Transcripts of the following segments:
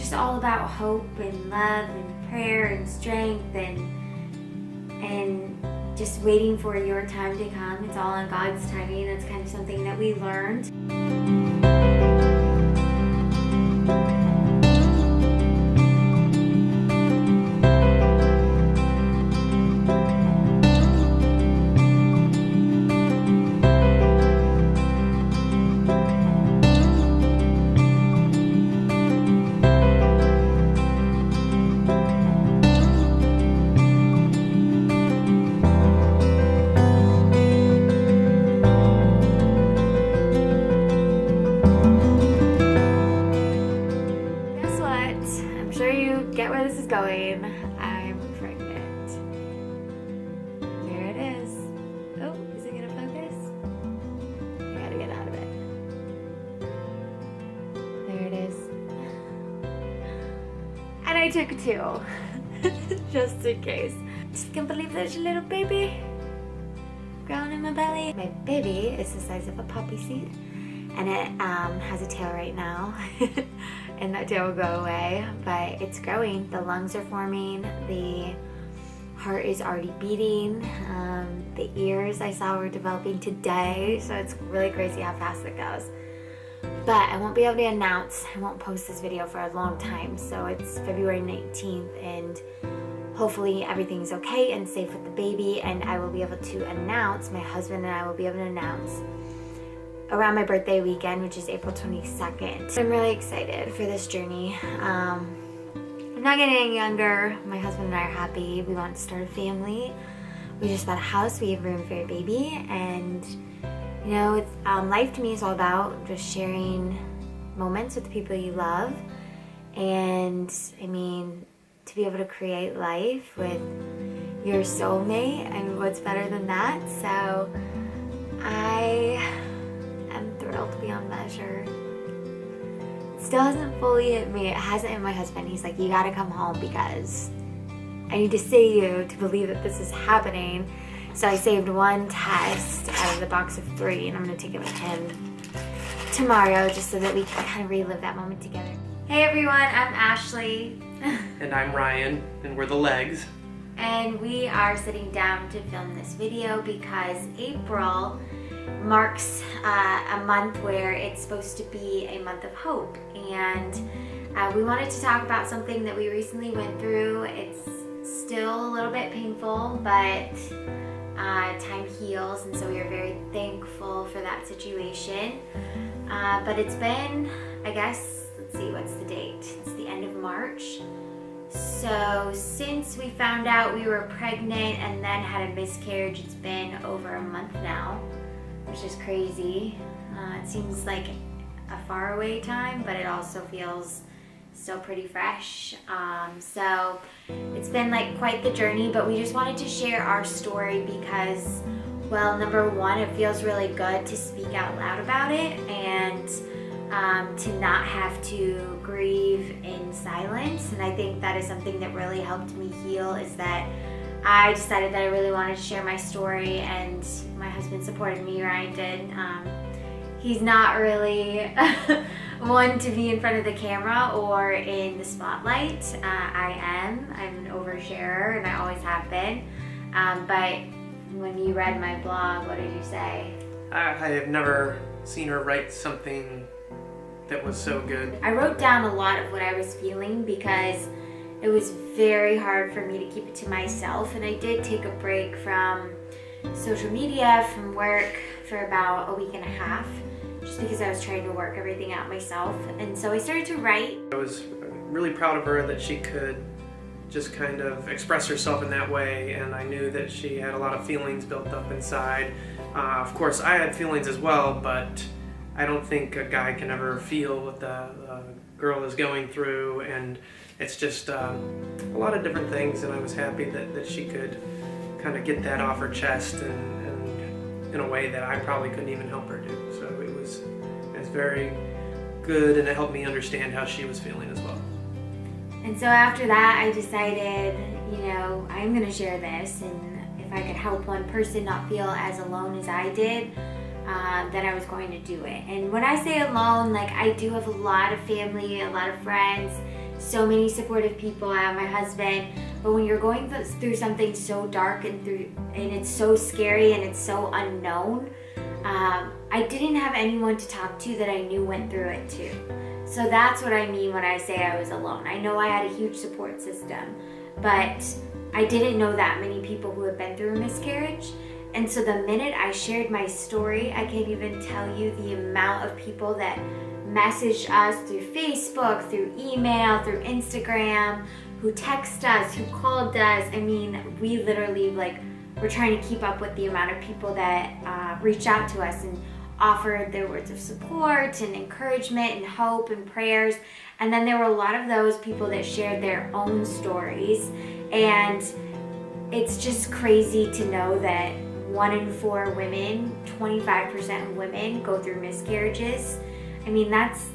just all about hope and love and prayer and strength and just waiting for your time to come. It's all on God's timing. That's kind of something that we learned. Get where this is going. I'm pregnant. There it is. Oh, is it gonna focus? I gotta get out of it. There it is. And I took 2, just in case. Just can't believe there's a little baby growing in my belly. My baby is the size of a poppy seed, and it has a tail right now. And that tail will go away, but it's growing. The lungs are forming, the heart is already beating, the ears I saw were developing today, so it's really crazy how fast it goes. But I won't be able to announce, I won't post this video for a long time, so it's February 19th, and hopefully everything's okay and safe with the baby, and I will be able to announce, my husband and I will be able to announce around my birthday weekend, which is April 22nd. I'm really excited for this journey. I'm not getting any younger. My husband and I are happy. We want to start a family. We just bought a house. We have room for a baby. And, you know, life to me is all about just sharing moments with the people you love. And, I mean, to be able to create life with your soulmate, I mean, what's better than that? So, I'm thrilled beyond measure. It still hasn't fully hit me. It hasn't hit my husband. He's like, you gotta come home because I need to see you to believe that this is happening. So I saved 1 test out of the box of 3, and I'm gonna take it with him tomorrow just so that we can kind of relive that moment together. Hey everyone, I'm Ashley. And I'm Ryan, and we're the Legs. And we are sitting down to film this video because April marks a month where it's supposed to be a month of hope, and we wanted to talk about something that we recently went through. It's still a little bit painful, but time heals, and so we are very thankful for that situation. But it's been, I guess, let's see, what's the date? It's the end of March. So since we found out we were pregnant and then had a miscarriage, it's been over a month now, which is crazy. It seems like a faraway time, but it also feels still pretty fresh. So it's been like quite the journey, but we just wanted to share our story because, well, number one, it feels really good to speak out loud about it and to not have to grieve in silence. And I think that is something that really helped me heal, is that I decided that I really wanted to share my story, and my husband supported me. Ryan did. He's not really one to be in front of the camera or in the spotlight. I am. I'm an oversharer, and I always have been. But when you read my blog, what did you say? I have never seen her write something that was so good. I wrote down a lot of what I was feeling because it was very hard for me to keep it to myself, and I did take a break from social media, from work, for about a week and a half, just because I was trying to work everything out myself. And so I started to write. I was really proud of her that she could just kind of express herself in that way, and I knew that she had a lot of feelings built up inside. Of course, I had feelings as well, but I don't think a guy can ever feel what the girl is going through, and it's just a lot of different things, and I was happy that she could kind of get that off her chest and in a way that I probably couldn't even help her do. So it was very good, and it helped me understand how she was feeling as well. And so after that, I decided, you know, I'm going to share this, and if I could help one person not feel as alone as I did, then I was going to do it. And when I say alone, like, I do have a lot of family, a lot of friends, so many supportive people. I have my husband, but when you're going through something so dark and it's so scary and it's so unknown, I didn't have anyone to talk to that I knew went through it too. So that's what I mean when I say I was alone. I know I had a huge support system, but I didn't know that many people who had been through a miscarriage. And so the minute I shared my story, I can't even tell you the amount of people that messaged us through Facebook, through email, through Instagram, who text us, who called us. I mean, we literally we're trying to keep up with the amount of people that reach out to us and offered their words of support and encouragement and hope and prayers. And then there were a lot of those people that shared their own stories. And it's just crazy to know that 1 in 4 women, 25% of women go through miscarriages. I mean, that's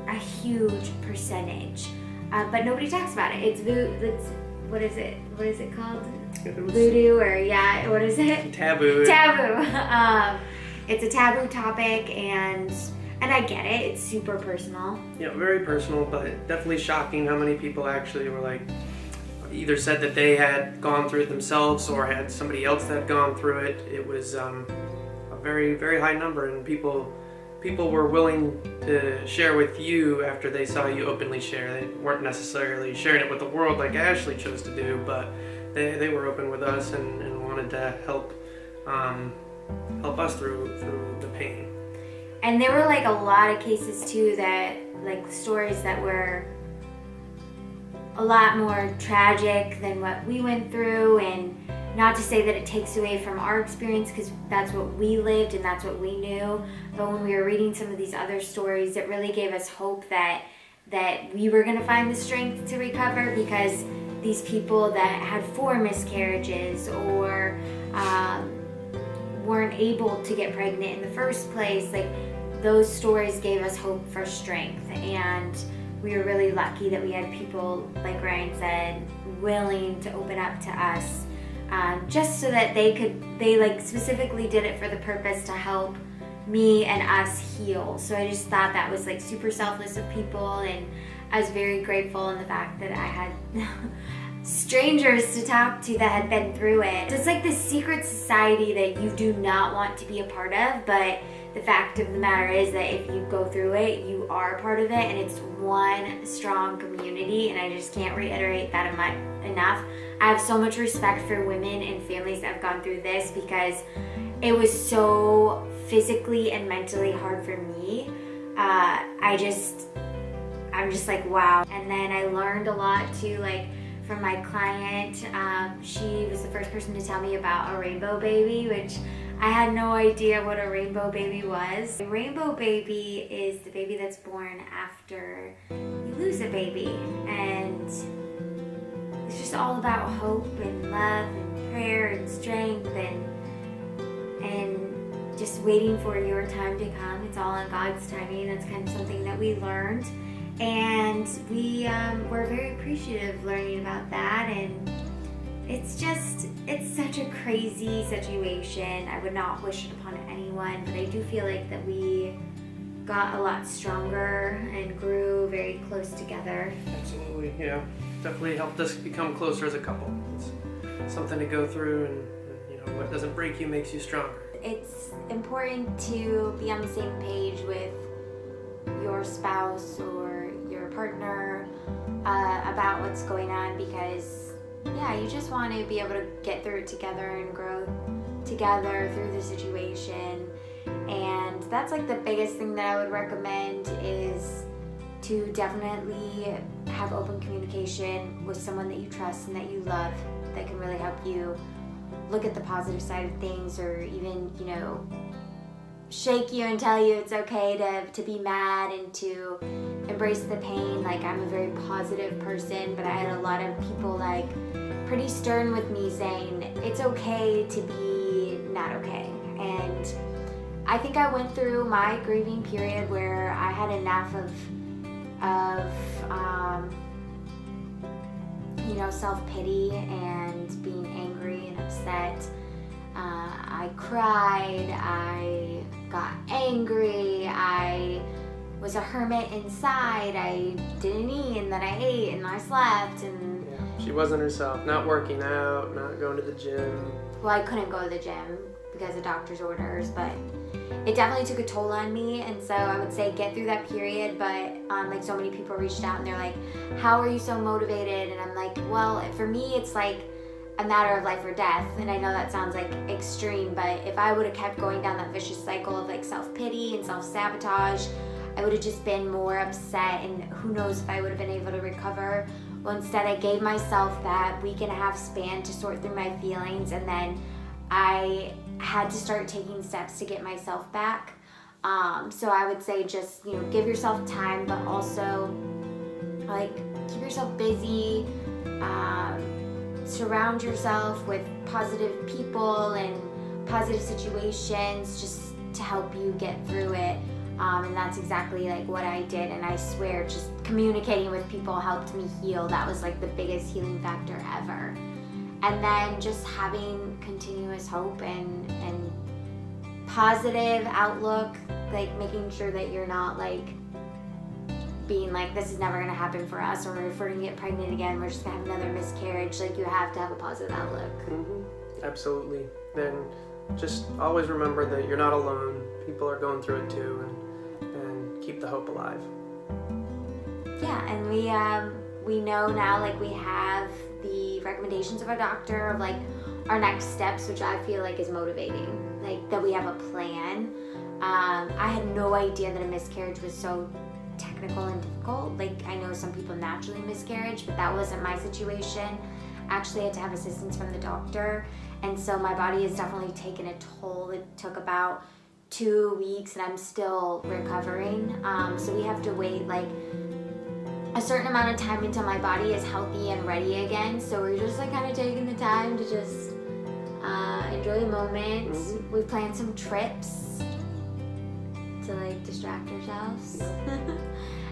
a huge percentage. But nobody talks about it. It's what is it? What is it called? Voodoo, or what is it? Taboo. Taboo. It's a taboo topic, and I get it. It's super personal. Yeah, very personal, but definitely shocking how many people actually were either said that they had gone through it themselves or had somebody else that had gone through it. It was a very, very high number, and people were willing to share with you after they saw you openly share. They weren't necessarily sharing it with the world like Ashley chose to do, but they were open with us and wanted to help us through the pain. And there were a lot of cases too that stories that were a lot more tragic than what we went through, and not to say that it takes away from our experience, because that's what we lived and that's what we knew. But when we were reading some of these other stories, it really gave us hope that we were going to find the strength to recover, because these people that had 4 miscarriages or weren't able to get pregnant in the first place, those stories gave us hope for strength. And we were really lucky that we had people, like Ryan said, willing to open up to us, just so that they specifically did it for the purpose to help me and us heal. So I just thought that was super selfless of people, and I was very grateful in the fact that I had strangers to talk to that had been through it. So it's this secret society that you do not want to be a part of, but the fact of the matter is that if you go through it, you are a part of it, and it's one strong community, and I just can't reiterate that enough. I have so much respect for women and families that have gone through this, because it was so physically and mentally hard for me. I'm just wow. And then I learned a lot too, from my client. She was the first person to tell me about a rainbow baby, which I had no idea what a rainbow baby was. A rainbow baby is the baby that's born after you lose a baby, and it's just all about hope and love and prayer and strength and just waiting for your time to come. It's all in God's timing. That's kind of something that we learned, and we were very appreciative learning about that. And it's such a crazy situation. I would not wish it upon anyone, but I do feel that we got a lot stronger and grew very close together. Absolutely, yeah. Definitely helped us become closer as a couple. It's something to go through, and what doesn't break you makes you stronger. It's important to be on the same page with your spouse or your partner about what's going on, because you just want to be able to get through it together and grow together through the situation. And that's the biggest thing that I would recommend, is to definitely have open communication with someone that you trust and that you love, that can really help you look at the positive side of things, or even shake you and tell you it's okay to be mad and to embrace the pain. I'm a very positive person, but I had a lot of people pretty stern with me, saying it's okay to be not okay. And I think I went through my grieving period where I had enough of self-pity and being angry and upset. I cried, I got angry, I was a hermit inside. I didn't eat, and then I ate, and I slept, and Yeah. She wasn't herself. Not working out, not going to the gym. well, I couldn't go to the gym because of doctor's orders, but it definitely took a toll on me. And so I would say get through that period. But like so many people reached out and they're like, how are you so motivated? And I'm like, well, for me it's like a matter of life or death. And I know that sounds like extreme, but if I would have kept going down that vicious cycle of like self-pity and self-sabotage, I would have just been more upset, and who knows if I would have been able to recover. Well, instead I gave myself that week and a half span to sort through my feelings, and then I had to start taking steps to get myself back. So I would say just, give yourself time, but also like keep yourself busy, surround yourself with positive people and positive situations just to help you get through it. And that's exactly like what I did, and I swear just communicating with people helped me heal. That was like the biggest healing factor ever. And then just having continuous hope and positive outlook, like making sure that you're not like being like, this is never gonna happen for us, or if we're gonna get pregnant again, we're just gonna have another miscarriage. Like, you have to have a positive outlook. Mm-hmm. Absolutely. Then just always remember that you're not alone. People are going through it too, and keep the hope alive. Yeah, and we know now, like, we have the recommendations of our doctor of like our next steps, which I feel like is motivating, like that we have a plan. I had no idea that a miscarriage was so technical and difficult. Like, I know some people naturally miscarriage, but that wasn't my situation. Actually, I had to have assistance from the doctor, and so my body has definitely taken a toll. It took about 2 weeks, and I'm still recovering. So we have to wait like a certain amount of time until my body is healthy and ready again. So we're just like kind of taking the time to just enjoy the moment. Mm-hmm. We've planned some trips to like distract ourselves.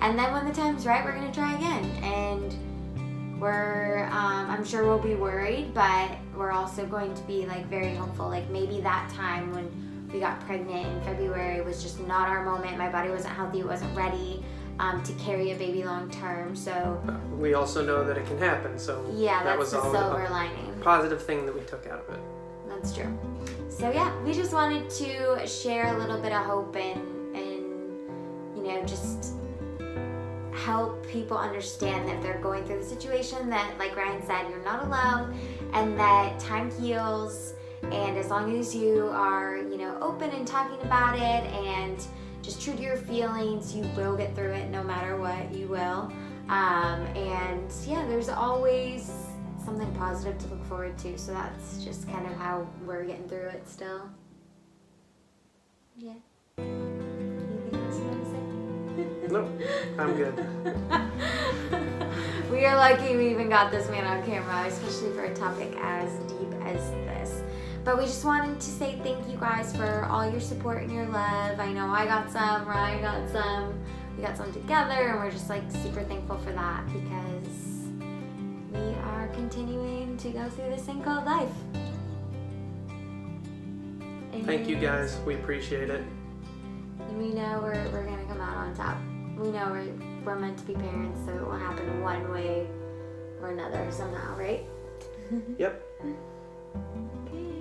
And then when the time's right, we're gonna try again. And we're I'm sure we'll be worried, but we're also going to be like very hopeful. Like, maybe that time when we got pregnant in February was just not our moment. My body wasn't healthy, it wasn't ready to carry a baby long term. So we also know that it can happen, so yeah, that that's was the all silver a lining. positive thing that we took out of it. That's true. So yeah, we just wanted to share a little bit of hope and just help people understand that they're going through the situation, that, like Ryan said, you're not alone, and that time heals. And as long as you are, open and talking about it and just true to your feelings, you will get through it no matter what, you will. And yeah, there's always something positive to look forward to. So that's just kind of how we're getting through it still. Yeah. Anything else you want to say? Nope, I'm good. We are lucky we even got this man on camera, especially for a topic as deep as this. But we just wanted to say thank you guys for all your support and your love. I know I got some, Ryan got some, we got some together, and we're just like super thankful for that, because we are continuing to go through this thing called life. Thank you guys, we appreciate it. And we know we're gonna come out on top. We know we're meant to be parents, so it will happen one way or another somehow, right? Yep. Okay.